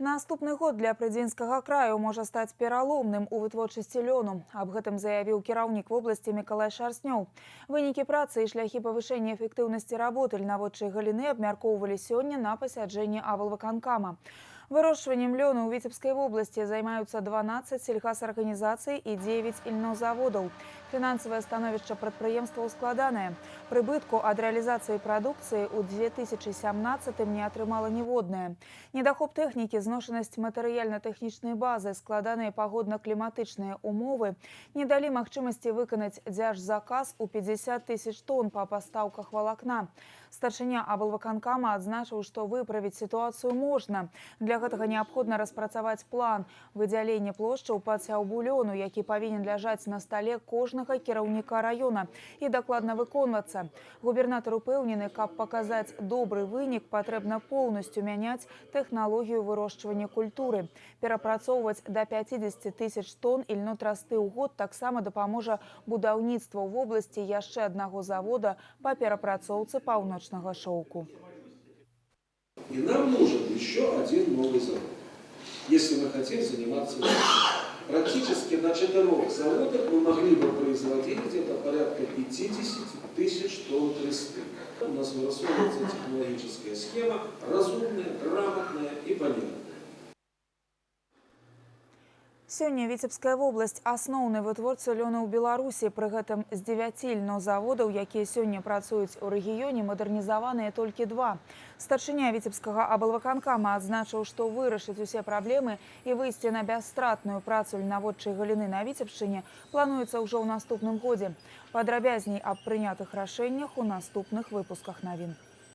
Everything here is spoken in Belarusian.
Наступны год для Прыдзенскага краю можа стаць пераломным у вытворчасці лёну. Аб гэтым заявіў кіраўнік вобласці Мікалай Шарснёў. Вынікі працы і шляхі павышэння эфектыўнасці работы льнаводчай галіны абмяркоўвалі сёння на пасяджэнні аблвыканкама. Вырощваннем лёну ў Віцебскай вобласці займаюцца 12 сельхозарганізацый і 9 ільнозаводаў. Фінансавае становішча прадпрыемстваў складанае. Прыбытку ад рэалізацыі прадукцыі ў 2017 не атрымала ніводная. Недахоп тэхнікі, зношанасць матэрыяльна-тэхнічнай базы, складаныя пагодна-кліматычныя умовы не далі магчымасці выканаць дзяржзаказ у 50 тысяч тонн па пастаўках валакна. Старшыня аблвыканкама адзначыў, што выправіць сітуацыю можна. Для гэтага неабходна распрацаваць план выдзялення плошчаў пад сяўбу лёну, які павінен ляжаць на стале кожнага кіраўніка раёна і дакладна выконвацца. Губернатар упэўнены, каб паказаць добры вынік, патрэбна поўнасцю мяняць тэхналогію вырошчвання культуры. Перапрацоўваць да 50 тысяч тонн ільнотрасты ў год таксама дапаможа будаўніцтва ў вобласці яшчэ аднаго завода па перапрацоўцы паўночнага шоўку. И нам нужен еще один новый завод, если мы хотим заниматься этим. Практически на 4 заводах мы могли бы производить где-то порядка 50 тысяч тонн тресты. У нас вырисовывается технологическая схема, разумная, грамотная и понятная. Сёння Віцебская вобласць – асноўны вытворца лёну ў Беларусі. Пры гэтым з 9 ільнозаводаў, якія сёння працуюць у рэгіёне, мадэрнізаваныя толькі 2. Старшыня Віцебскага аблвыканкама адзначыў, што вырашыць усе праблемы і выйсці на бясстратную працу льнаводчай галіны на Віцебшчыне плануецца ўжо ў наступным годзе. Падрабязней аб прынятых рашэннях у наступных выпусках навін.